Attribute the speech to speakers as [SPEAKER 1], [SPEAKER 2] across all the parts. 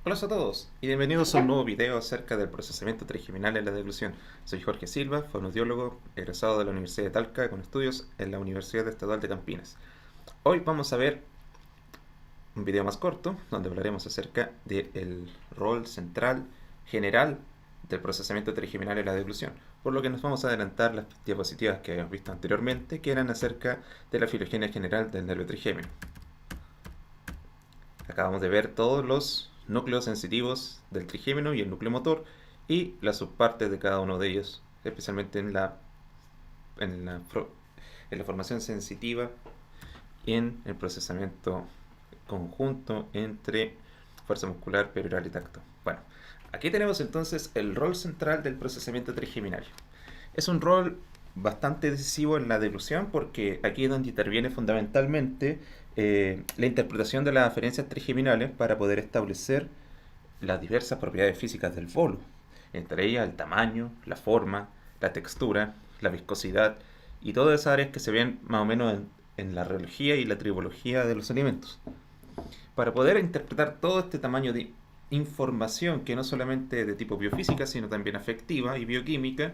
[SPEAKER 1] Hola a todos y bienvenidos a un nuevo video acerca del procesamiento trigeminal en la deglución. Soy Jorge Silva, fonoaudiólogo, egresado de la Universidad de Talca con estudios en la Universidad Estatal de Campinas. Hoy vamos a ver un video más corto donde hablaremos acerca del rol central general del procesamiento trigeminal en la deglución, por lo que nos vamos a adelantar las diapositivas que hemos visto anteriormente, que eran acerca de la filogenia general del nervio trigémino. Acabamos de ver todos los núcleos sensitivos del trigémino y el núcleo motor y las subpartes de cada uno de ellos, especialmente en la, en la formación sensitiva y en el procesamiento conjunto entre fuerza muscular, perioral y tacto. Bueno, aquí tenemos entonces el rol central del procesamiento trigeminario. Es un rol bastante decisivo en la deglución porque aquí es donde interviene fundamentalmente la interpretación de las aferencias trigeminales para poder establecer las diversas propiedades físicas del bolo, entre ellas el tamaño, la forma, la textura, la viscosidad y todas esas áreas que se ven más o menos en la reología y la tribología de los alimentos. Para poder interpretar todo este tamaño de información que no solamente de tipo biofísica, sino también afectiva y bioquímica,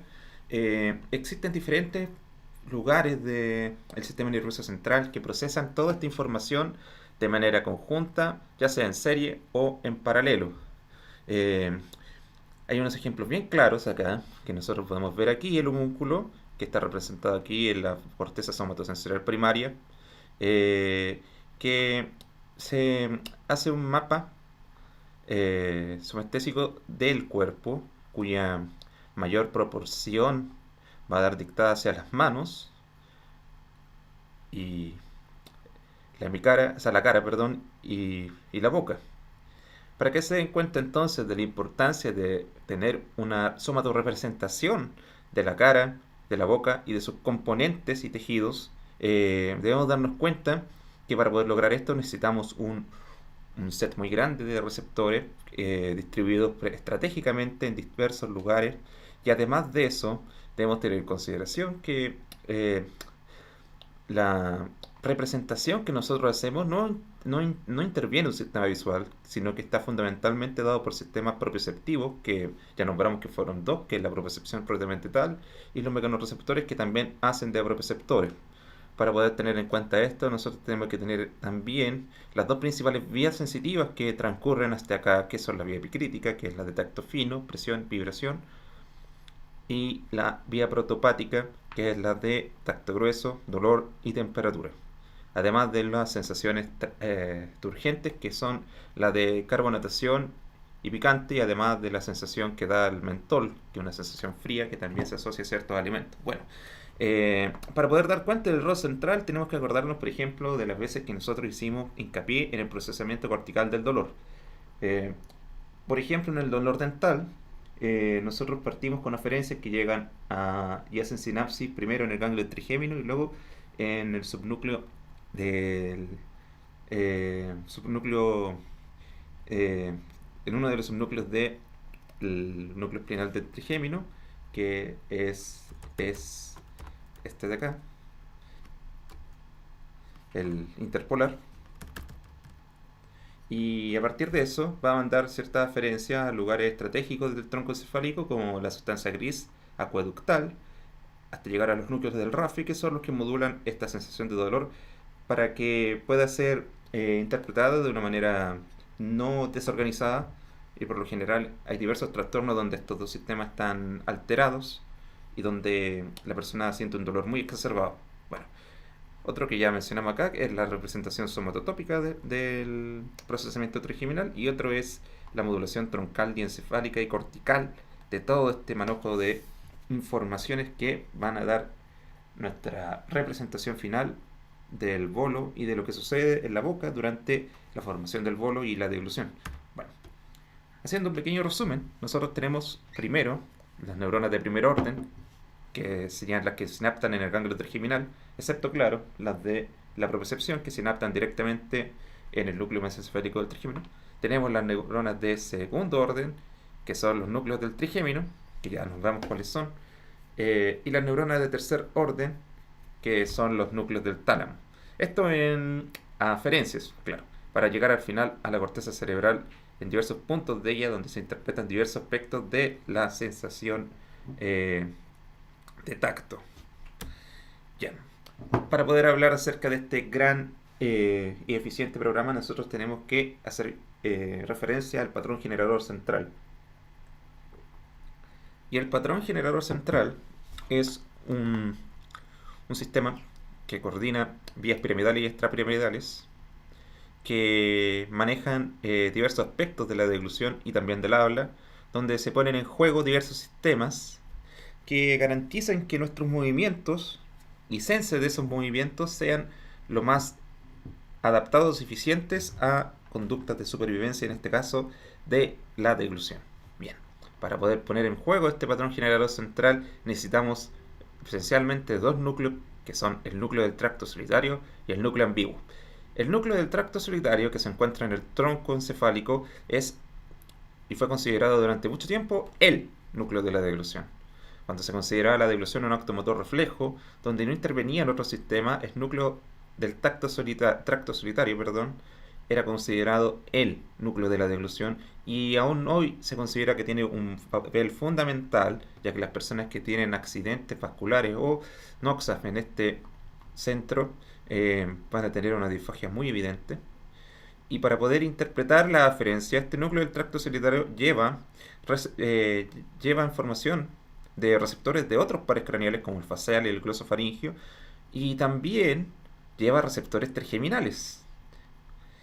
[SPEAKER 1] existen diferentes lugares del sistema nervioso central que procesan toda esta información de manera conjunta, ya sea en serie o en paralelo. Eh, Hay unos ejemplos bien claros acá, que nosotros podemos ver aquí, el homúnculo, que está representado aquí en la corteza somatosensorial primaria, que se hace un mapa somestésico del cuerpo, cuya mayor proporción va a dar dictada hacia las manos y la cara, perdón, y la boca. Para que se den cuenta entonces de la importancia de tener una somatorrepresentación de la cara, de la boca y de sus componentes y tejidos, debemos darnos cuenta que para poder lograr esto necesitamos un set muy grande de receptores distribuidos estratégicamente en diversos lugares, y además de eso debemos tener en consideración que la representación que nosotros hacemos no interviene en un sistema visual, sino que está fundamentalmente dado por sistemas propioceptivos, que ya nombramos que fueron dos, que es la propiocepción propiamente tal, y los mecanorreceptores que también hacen de propioceptores. Para poder tener en cuenta esto, nosotros tenemos que tener también las dos principales vías sensitivas que transcurren hasta acá, que son la vía epicrítica, que es la de tacto fino, presión, vibración, y la vía protopática, que es la de tacto grueso, dolor y temperatura. Además de las sensaciones turgentes, que son la de carbonatación y picante, y además de la sensación que da el mentol, que es una sensación fría que también se asocia a ciertos alimentos. Bueno, para poder dar cuenta del rol central, tenemos que acordarnos, por ejemplo, de las veces que nosotros hicimos hincapié en el procesamiento cortical del dolor. Eh, por ejemplo, en el dolor dental, nosotros partimos con aferencias que llegan y hacen sinapsis primero en el ganglio trigémino y luego en el subnúcleo del subnúcleo eh, en uno de los subnúcleos del núcleo espinal del trigémino, que es este de acá, el interpolar. Y a partir de eso va a mandar ciertas aferencias a lugares estratégicos del tronco encefálico, como la sustancia gris acueductal, hasta llegar a los núcleos del RAFI, que son los que modulan esta sensación de dolor para que pueda ser interpretada de una manera no desorganizada. Y por lo general hay diversos trastornos donde estos dos sistemas están alterados y donde la persona siente un dolor muy exacerbado. Bueno, otro que ya mencionamos acá es la representación somatotópica del procesamiento trigeminal, y otro es la modulación troncal, diencefálica y cortical de todo este manojo de informaciones que van a dar nuestra representación final del bolo y de lo que sucede en la boca durante la formación del bolo y la deglución. Bueno, haciendo un pequeño resumen, nosotros tenemos primero las neuronas de primer orden, que serían las que sinaptan en el ganglio trigeminal, excepto, claro, las de la propiocepción, que sinaptan directamente en el núcleo mesencefálico del trigémino. Tenemos las neuronas de segundo orden, que son los núcleos del trigémino, que ya nos vemos cuáles son, y las neuronas de tercer orden, que son los núcleos del tálamo. Esto en aferencias, claro, para llegar al final a la corteza cerebral en diversos puntos de ella donde se interpretan diversos aspectos de la sensación de tacto. Bien, para poder hablar acerca de este gran y eficiente programa, nosotros tenemos que hacer referencia al patrón generador central. Y el patrón generador central es un sistema que coordina vías piramidales y extrapiramidales que manejan diversos aspectos de la deglución y también del habla, donde se ponen en juego diversos sistemas que garantizan que nuestros movimientos y sense de esos movimientos sean lo más adaptados y eficientes a conductas de supervivencia, en este caso de la deglución. Bien, para poder poner en juego este patrón generador central necesitamos esencialmente dos núcleos, que son el núcleo del tracto solitario y el núcleo ambiguo. El núcleo del tracto solitario, que se encuentra en el tronco encefálico, es y fue considerado durante mucho tiempo el núcleo de la deglución. Cuando se consideraba la deglución un acto motor reflejo, donde no intervenía en otro sistema, el núcleo del tracto solitario, era considerado el núcleo de la deglución, y aún hoy se considera que tiene un papel fundamental, ya que las personas que tienen accidentes vasculares o noxas en este centro van a tener una disfagia muy evidente. Y para poder interpretar la aferencia, este núcleo del tracto solitario lleva información de receptores de otros pares craneales como el facial y el glosofaringio, y también lleva receptores trigeminales.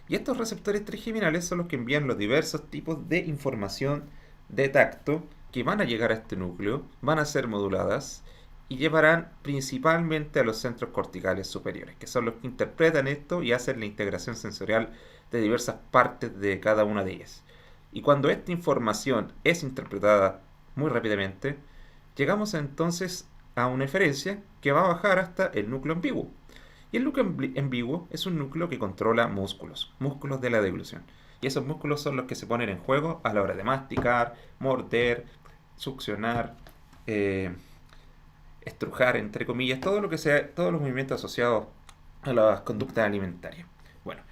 [SPEAKER 1] Y estos receptores trigeminales son los que envían los diversos tipos de información de tacto que van a llegar a este núcleo, van a ser moduladas y llevarán principalmente a los centros corticales superiores, que son los que interpretan esto y hacen la integración sensorial de diversas partes de cada una de ellas. Y cuando esta información es interpretada muy rápidamente, llegamos entonces a una eferencia que va a bajar hasta el núcleo ambiguo. Y el núcleo ambiguo es un núcleo que controla músculos de la deglución. Y esos músculos son los que se ponen en juego a la hora de masticar, morder, succionar, estrujar, entre comillas, todo lo que sea, todos los movimientos asociados a las conductas alimentarias. Bueno,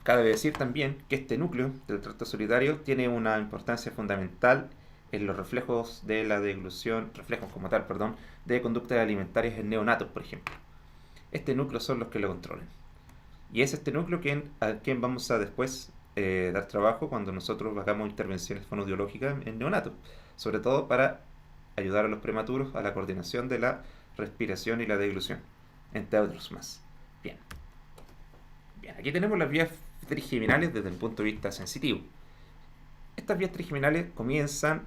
[SPEAKER 1] cabe decir también que este núcleo del tracto solitario tiene una importancia fundamental en los reflejos de la deglución, de conductas alimentarias en neonatos, por ejemplo. Este núcleo son los que lo controlan. Y es este núcleo a quien vamos a después dar trabajo cuando nosotros hagamos intervenciones fonoaudiológicas en neonatos, sobre todo para ayudar a los prematuros a la coordinación de la respiración y la deglución, entre otros más. Bien, aquí tenemos las vías trigeminales desde el punto de vista sensitivo. Estas vías trigeminales comienzan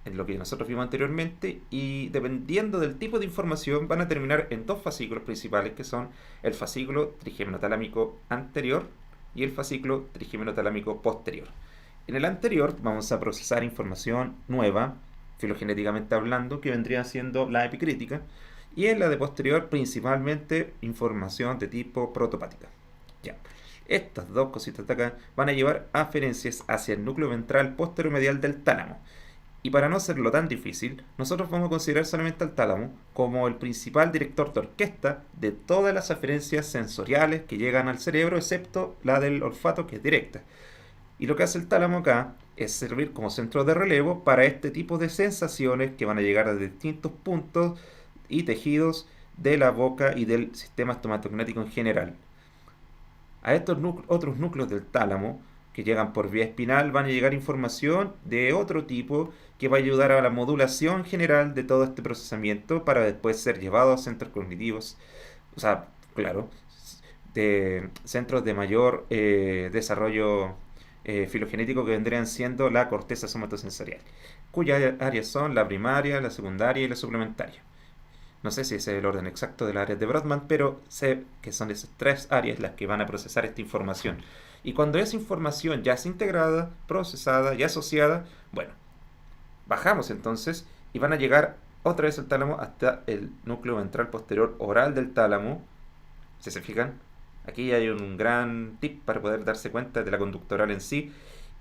[SPEAKER 1] en lo que nosotros vimos anteriormente y dependiendo del tipo de información van a terminar en dos fascículos principales, que son el fascículo trigémeno-talámico anterior y el fascículo trigémeno-talámico posterior. En el anterior vamos a procesar información nueva, filogenéticamente hablando, que vendría siendo la epicrítica, y en la de posterior principalmente información de tipo protopática. Ya. Estas dos cositas de acá van a llevar aferencias hacia el núcleo ventral posteromedial del tálamo. Y para no hacerlo tan difícil, nosotros vamos a considerar solamente al tálamo como el principal director de orquesta de todas las aferencias sensoriales que llegan al cerebro, excepto la del olfato, que es directa. Y lo que hace el tálamo acá es servir como centro de relevo para este tipo de sensaciones que van a llegar a distintos puntos y tejidos de la boca y del sistema estomatognático en general. A estos otros núcleos del tálamo que llegan por vía espinal van a llegar información de otro tipo que va a ayudar a la modulación general de todo este procesamiento para después ser llevado a centros cognitivos, de centros de mayor desarrollo filogenético, que vendrían siendo la corteza somatosensorial, cuyas áreas son la primaria, la secundaria y la suplementaria. No sé si ese es el orden exacto de las áreas de Brodmann, pero sé que son esas tres áreas las que van a procesar esta información. Y cuando esa información ya es integrada, procesada y asociada, bueno, bajamos entonces y van a llegar otra vez al tálamo hasta el núcleo ventral posterior oral del tálamo. Si se fijan, aquí hay un gran tip para poder darse cuenta de la conducta oral en sí.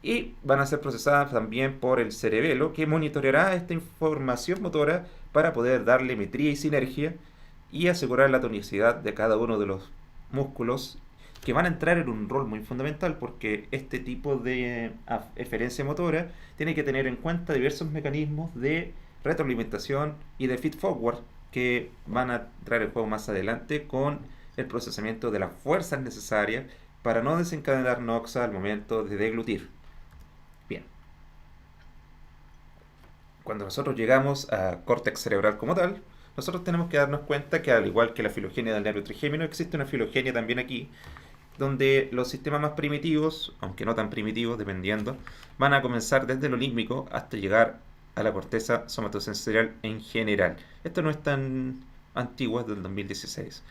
[SPEAKER 1] Y van a ser procesadas también por el cerebelo, que monitoreará esta información motora para poder darle metría y sinergia y asegurar la tonicidad de cada uno de los músculos que van a entrar en un rol muy fundamental porque este tipo de eferencia motora tiene que tener en cuenta diversos mecanismos de retroalimentación y de feed forward que van a traer el juego más adelante con el procesamiento de las fuerzas necesarias para no desencadenar noxa al momento de deglutir. Bien, cuando nosotros llegamos a córtex cerebral como tal, nosotros tenemos que darnos cuenta que al igual que la filogenia del nervio trigémino, existe una filogenia también aquí, donde los sistemas más primitivos, aunque no tan primitivos, dependiendo, van a comenzar desde lo límbico hasta llegar a la corteza somatosensorial en general. Esto no es tan antiguo, es del 2016.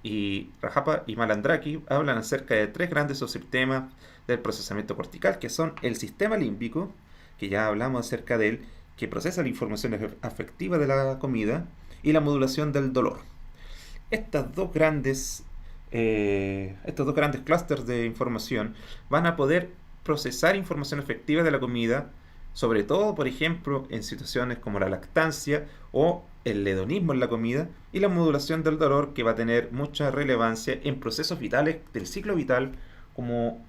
[SPEAKER 1] Y Rajapa y Malandraki hablan acerca de tres grandes subsistemas del procesamiento cortical, que son el sistema límbico, que ya hablamos acerca de él, que procesa la información afectiva de la comida, y la modulación del dolor. Estas dos grandes estos dos grandes clústeres de información van a poder procesar información efectiva de la comida, sobre todo, por ejemplo, en situaciones como la lactancia o el hedonismo en la comida, y la modulación del dolor, que va a tener mucha relevancia en procesos vitales del ciclo vital, como,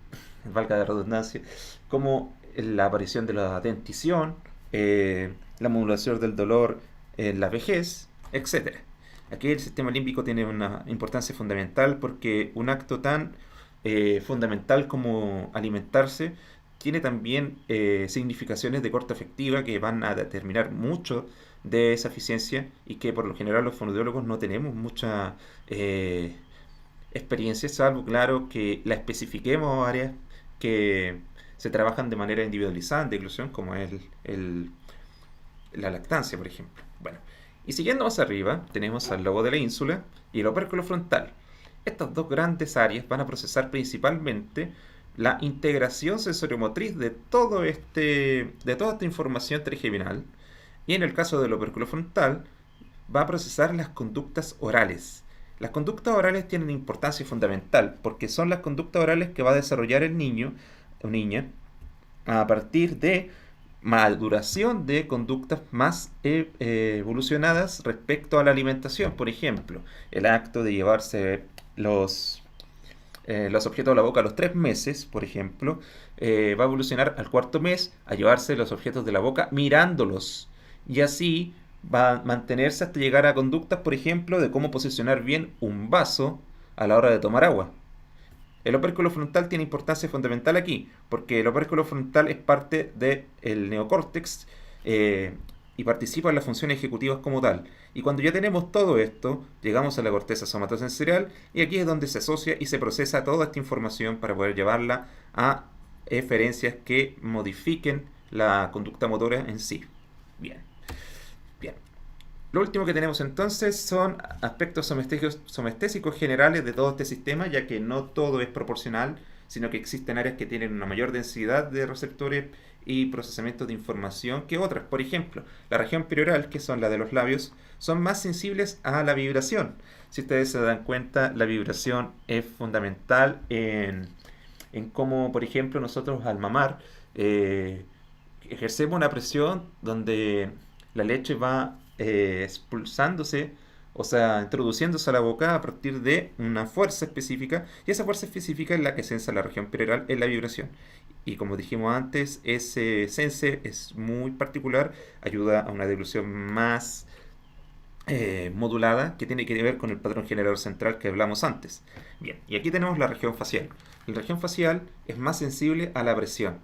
[SPEAKER 1] valga la redundancia, como la aparición de la dentición, la modulación del dolor en la vejez, etcétera. Aquí el sistema límbico tiene una importancia fundamental porque un acto tan fundamental como alimentarse tiene también significaciones de corte afectiva que van a determinar mucho de esa eficiencia y que por lo general los fonoaudiólogos no tenemos mucha experiencia, salvo, claro, que la especifiquemos a áreas que se trabajan de manera individualizada en deglución, como es la lactancia, por ejemplo. Bueno, y siguiendo más arriba, tenemos al lobo de la ínsula y el opérculo frontal. Estas dos grandes áreas van a procesar principalmente la integración sensoriomotriz de toda esta información trigeminal. Y en el caso del opérculo frontal, va a procesar las conductas orales. Las conductas orales tienen importancia fundamental porque son las conductas orales que va a desarrollar el niño o niña a partir de maduración de conductas más evolucionadas respecto a la alimentación. Por ejemplo, el acto de llevarse los objetos a la boca a los 3 meses, por ejemplo, va a evolucionar al cuarto mes a llevarse los objetos de la boca mirándolos. Y así va a mantenerse hasta llegar a conductas, por ejemplo, de cómo posicionar bien un vaso a la hora de tomar agua. El opérculo frontal tiene importancia fundamental aquí, porque el opérculo frontal es parte del neocórtex y participa en las funciones ejecutivas como tal. Y cuando ya tenemos todo esto, llegamos a la corteza somatosensorial y aquí es donde se asocia y se procesa toda esta información para poder llevarla a eferencias que modifiquen la conducta motora en sí. Bien. Lo último que tenemos entonces son aspectos somestésicos generales de todo este sistema, ya que no todo es proporcional, sino que existen áreas que tienen una mayor densidad de receptores y procesamiento de información que otras. Por ejemplo, la región perioral, que son la de los labios, son más sensibles a la vibración. Si ustedes se dan cuenta, la vibración es fundamental en cómo, por ejemplo, nosotros al mamar ejercemos una presión donde la leche va expulsándose, o sea, introduciéndose a la boca a partir de una fuerza específica, y esa fuerza específica es la que sensa la región perioral en la vibración. Y como dijimos antes, ese sense es muy particular, ayuda a una deglución más modulada, que tiene que ver con el patrón generador central que hablamos antes. Bien, y aquí tenemos la región facial. La región facial es más sensible a la presión.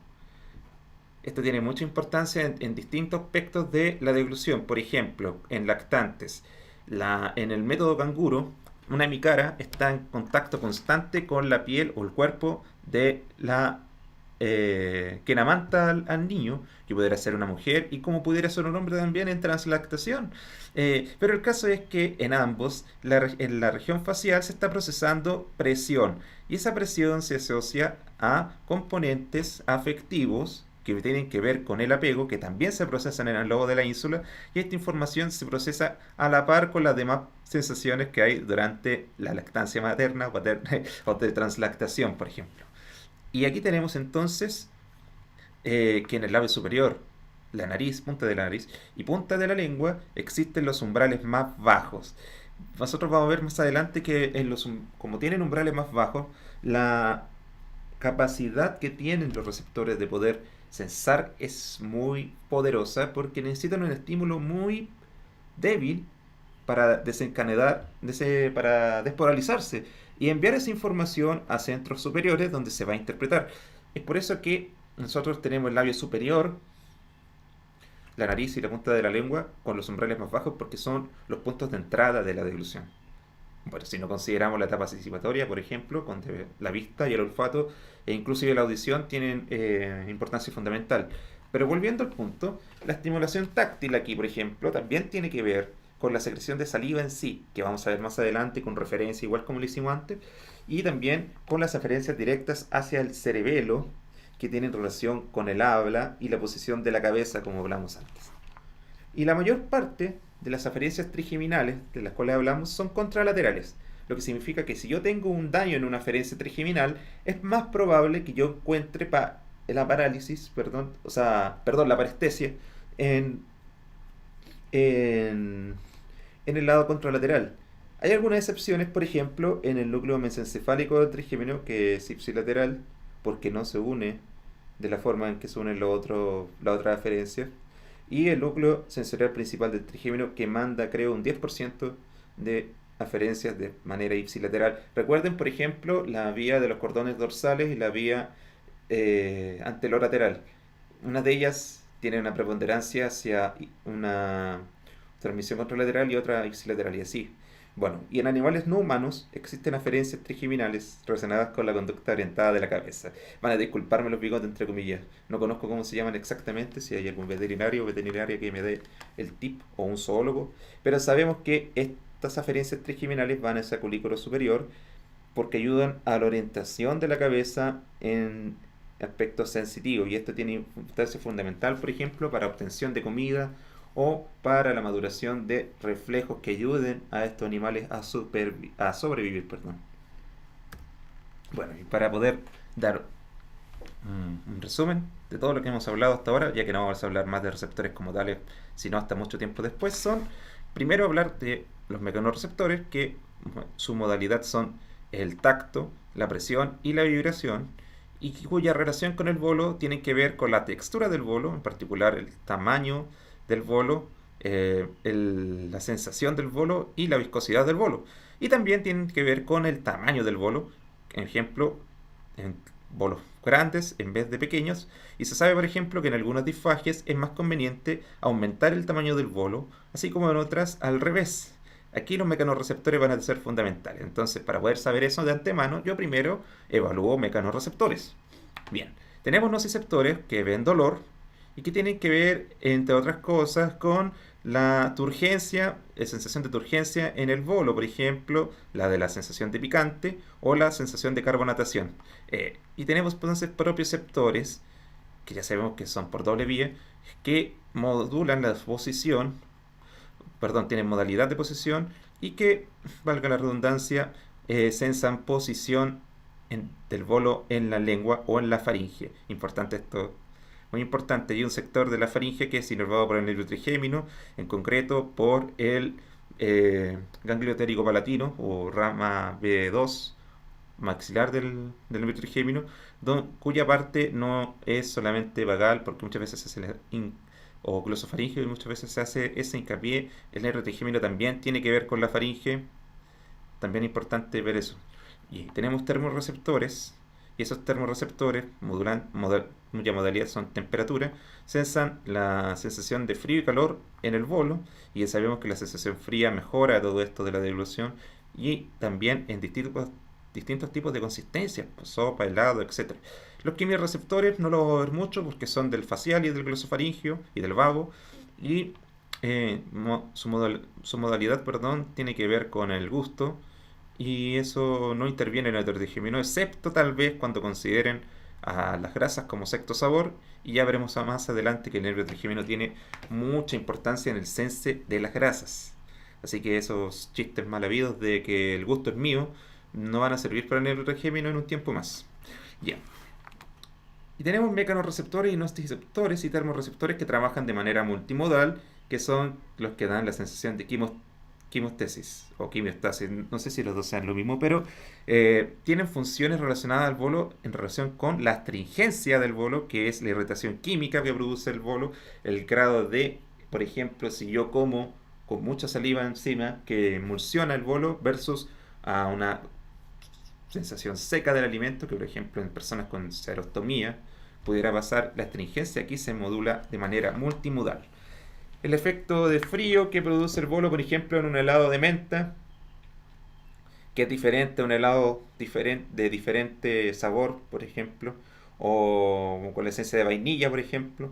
[SPEAKER 1] Esto tiene mucha importancia en distintos aspectos de la deglución. Por ejemplo, en lactantes. En el método canguro, una hemicara está en contacto constante con la piel o el cuerpo de la quien amamanta al niño, que pudiera ser una mujer y como pudiera ser un hombre también en translactación. Pero el caso es que en ambos, en la región facial se está procesando presión y esa presión se asocia a componentes afectivos que tienen que ver con el apego, que también se procesan en el lobo de la ínsula, y esta información se procesa a la par con las demás sensaciones que hay durante la lactancia materna o de translactación, por ejemplo. Y aquí tenemos entonces que en el labio superior, la nariz, punta de la nariz y punta de la lengua, existen los umbrales más bajos. nosotros vamos a ver más adelante que como tienen umbrales más bajos, la capacidad que tienen los receptores de poder sensar es muy poderosa porque necesitan un estímulo muy débil para para despolarizarse y enviar esa información a centros superiores donde se va a interpretar. Es por eso que nosotros tenemos el labio superior, la nariz y la punta de la lengua con los umbrales más bajos porque son los puntos de entrada de la deglución. Bueno, si no consideramos la etapa anticipatoria, por ejemplo, donde la vista y el olfato e inclusive la audición tienen importancia fundamental. Pero volviendo al punto, la estimulación táctil aquí, por ejemplo, también tiene que ver con la secreción de saliva en sí, que vamos a ver más adelante con referencia, igual como lo hicimos antes, y también con las aferencias directas hacia el cerebelo, que tienen relación con el habla y la posición de la cabeza, como hablamos antes. Y la mayor parte de las aferencias trigeminales de las cuales hablamos son contralaterales, lo que significa que si yo tengo un daño en una aferencia trigeminal, es más probable que yo encuentre la parálisis, la parestesia en, en, en el lado contralateral. Hay algunas excepciones, por ejemplo, en el núcleo mesencefálico del trigémino, que es ipsilateral, porque no se une de la forma en que se unen la otra aferencia, y el núcleo sensorial principal del trigémino, que manda, creo, un 10% de aferencias de manera ipsilateral. Recuerden, por ejemplo, la vía de los cordones dorsales y la vía anterolateral. Una de ellas tiene una preponderancia hacia una transmisión contralateral y otra ipsilateral, y así. Bueno, y en animales no humanos existen aferencias trigeminales relacionadas con la conducta orientada de la cabeza. Van a disculparme los bigotes entre comillas. No conozco cómo se llaman exactamente, si hay algún veterinario o veterinaria que me dé el tip o un zoólogo, pero sabemos que estas aferencias trigeminales van a ese colículo superior porque ayudan a la orientación de la cabeza en aspectos sensitivos y esto tiene importancia fundamental, por ejemplo, para obtención de comida o para la maduración de reflejos que ayuden a estos animales a sobrevivir. Perdón. Bueno, y para poder dar un resumen de todo lo que hemos hablado hasta ahora, ya que no vamos a hablar más de receptores como tales, sino hasta mucho tiempo después, son primero hablar de los mecanorreceptores, que su modalidad son el tacto, la presión y la vibración, y cuya relación con el bolo tiene que ver con la textura del bolo, en particular el tamaño del bolo, la sensación del bolo y la viscosidad del bolo. Y también tienen que ver con el tamaño del bolo, por ejemplo, en bolos grandes en vez de pequeños, y se sabe, por ejemplo, que en algunas disfagias es más conveniente aumentar el tamaño del bolo, así como en otras al revés. Aquí los mecanorreceptores van a ser fundamentales. Entonces, para poder saber eso de antemano, yo primero evalúo mecanorreceptores. Bien, tenemos nociceptores que ven dolor y que tienen que ver, entre otras cosas, con la turgencia, la sensación de turgencia en el bolo, por ejemplo, la de la sensación de picante o la sensación de carbonatación. Y tenemos entonces propioceptores, que ya sabemos que son por doble vía, que modulan la posición, perdón, tienen modalidad de posición y que, valga la redundancia, sensan posición del bolo en la lengua o en la faringe. Importante esto, muy importante. Hay un sector de la faringe que es inervado por el nervio trigémino, en concreto por el ganglio etérico palatino o rama B2 maxilar del nervio trigémino, cuya parte no es solamente vagal, porque muchas veces se hace o glosofaringeo y muchas veces se hace ese hincapié. El nervio trigémino también tiene que ver con la faringe, también es importante ver eso. Y tenemos termorreceptores, y esos termorreceptores, cuya modalidad son temperatura, sensan la sensación de frío y calor en el bolo, y ya sabemos que la sensación fría mejora todo esto de la deglución, y también en distintos tipos de consistencia, pues, sopa, helado, etc. Los quimiorreceptores no los vamos a ver mucho porque son del facial y del glosofaringio y del vago, y su modalidad, perdón, tiene que ver con el gusto, y eso no interviene en el trigémino, excepto tal vez cuando consideren a las grasas como sexto sabor, y ya veremos más adelante que el nervio trigémino tiene mucha importancia en el sense de las grasas. Así que esos chistes mal habidos de que el gusto es mío no van a servir para el nervio trigémino en un tiempo más. Ya. Y tenemos mecanorreceptores y nociceptores y termorreceptores que trabajan de manera multimodal, que son los que dan la sensación de quimiostesis o quimiostasis, no sé si los dos sean lo mismo, pero tienen funciones relacionadas al bolo en relación con la astringencia del bolo, que es la irritación química que produce el bolo, el grado de, por ejemplo, si yo como con mucha saliva encima que emulsiona el bolo versus a una sensación seca del alimento, que por ejemplo en personas con serostomía pudiera pasar, la astringencia aquí se modula de manera multimodal. El efecto de frío que produce el bolo, por ejemplo, en un helado de menta, que es diferente a un helado de diferente sabor, por ejemplo, o con la esencia de vainilla, por ejemplo,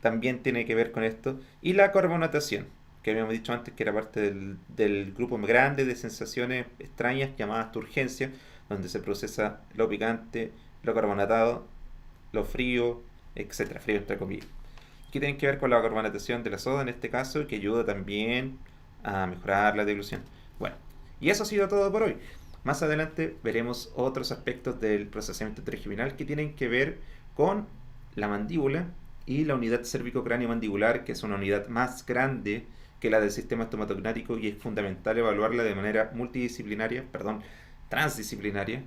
[SPEAKER 1] también tiene que ver con esto. Y la carbonatación, que habíamos dicho antes que era parte del grupo grande de sensaciones extrañas llamadas turgencia, donde se procesa lo picante, lo carbonatado, lo frío, etcétera, frío entre comillas, que tienen que ver con la carbonatación de la soda en este caso, que ayuda también a mejorar la deglución. Bueno, y eso ha sido todo por hoy. Más adelante veremos otros aspectos del procesamiento trigeminal que tienen que ver con la mandíbula y la unidad cérvico-cráneo-mandibular, que es una unidad más grande que la del sistema estomatognático y es fundamental evaluarla de manera multidisciplinaria, perdón, transdisciplinaria,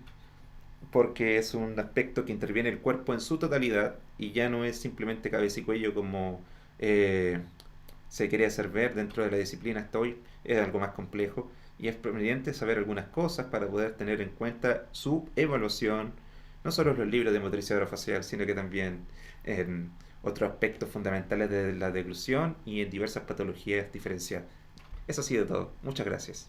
[SPEAKER 1] porque es un aspecto que interviene el cuerpo en su totalidad y ya no es simplemente cabeza y cuello como eh, se quería hacer ver dentro de la disciplina hasta hoy, es algo más complejo y es conveniente saber algunas cosas para poder tener en cuenta su evaluación, no solo en los libros de motricidad orofacial, sino que también en otros aspectos fundamentales de la deglución y en diversas patologías diferenciadas. Eso ha sido todo. Muchas gracias.